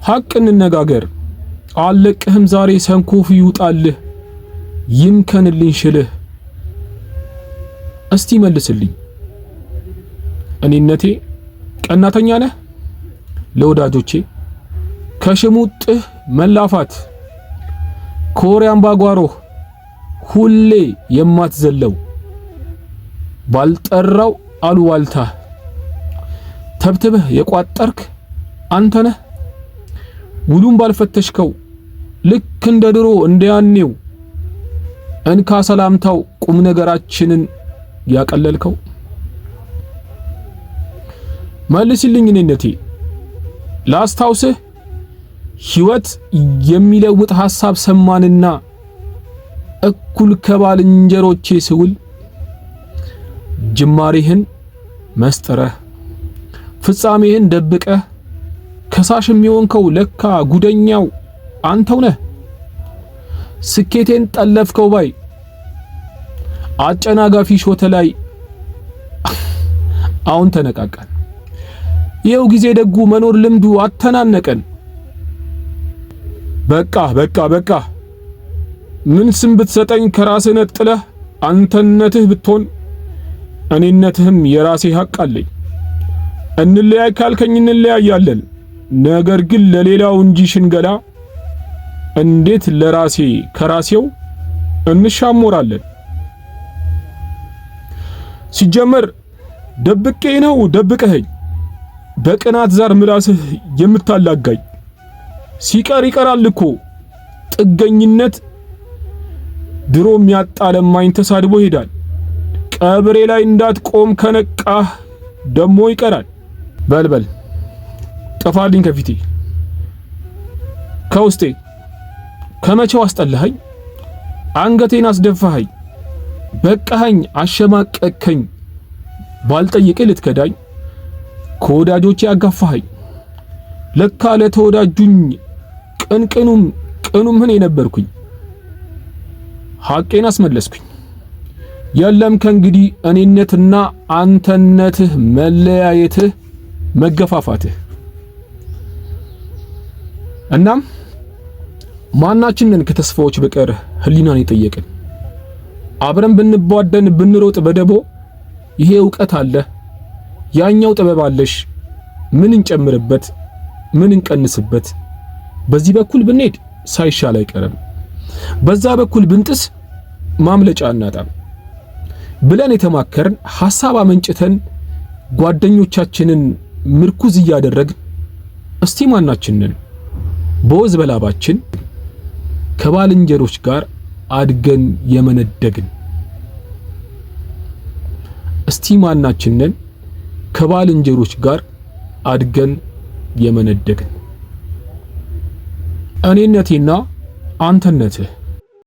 ሐቅ እንነጋገር። አለቅህም ዛሬ ሰንኮፍ ይውጣልህ ይምከንልኝ ሽልህ። እስቲ መልስልኝ እኔነቴ ቀናተኛ ነህ? ለወዳጆቼ ከሽሙጥህ መላፋት ኮሪያን ባጓሮህ ሁሌ የማትዘለው ባልጠራው አሉዋልታ ተብትበህ የቋጠርክ አንተ ነህ። ውሉን ባልፈተሽከው ልክ እንደ ድሮ እንደያኔው እንካ ሰላምታው ቁም ነገራችንን ያቀለልከው። መልስልኝ እኔነቴ ላስታውስህ ሕይወት የሚለውጥ ሐሳብ ሰማንና እኩል ከባልንጀሮቼ ስውል ጅማሬህን መስጥረህ ፍጻሜህን ደብቀህ ከሳሽ የሚሆንከው ለካ ጉደኛው አንተው ነህ። ስኬቴን ጠለፍከው ባይ አጨናጋፊ ሾተ ላይ አሁን ተነቃቃን። ይኸው ጊዜ ደጉ መኖር ልምዱ አተናነቀን። በቃ ምን ስም ብትሰጠኝ ከራስህ ነጥለህ አንተነትህ ብትሆን እኔነትህም የራሴ ሐቅ አለኝ። እንለያይ ካልከኝ እንለያያለን። ነገር ግን ለሌላው እንጂ ሽንገላ እንዴት ለራሴ ከራሴው እንሻሞራለን? ሲጀመር ደብቄ ነው ደብቀኸኝ በቅናት ዛር ምላስህ የምታላጋኝ። ሲቀር ይቀራል እኮ ጥገኝነት ድሮም ያጣለማኝ ተሳድቦ ይሄዳል። ቀብሬ ላይ እንዳትቆም ከነቃህ ደሞ ይቀራል። በልበል ጠፋልኝ ከፊቴ ከውስጤ ከመቼው አስጠላኸኝ አንገቴን አስደፋኸኝ በቃኸኝ አሸማቀከኝ ባልጠይቅ ልትከዳኝ ከወዳጆቼ አጋፋኸኝ ለካ ለተወዳጁኝ ቅኑም ምን የነበርኩኝ ሐቄን አስመለስኩኝ። የለም ከእንግዲህ እኔነትና አንተነትህ መለያየትህ መገፋፋትህ። እናም ማናችንን ከተስፋዎች በቀር ህሊናን የጠየቅን አብረን ብንቧደን ብንሮጥ በደቦ ይሄ ዕውቀት አለ ያኛው ጥበብ አለሽ ምን እንጨምርበት ምን እንቀንስበት በዚህ በኩል ብንሄድ ሳይሻል አይቀርም በዛ በኩል ብንጥስ ማምለጫ እናጣም ብለን የተማከርን ሐሳብ አመንጭተን ጓደኞቻችንን ምርኩዝ እያደረግን እስቲ ማናችንን በወዝ በላባችን ከባልንጀሮች ጋር አድገን የመነደግን እስቲ ማናችንን ከባልንጀሮች ጋር አድገን የመነደግን እኔነቴና አንተነትህ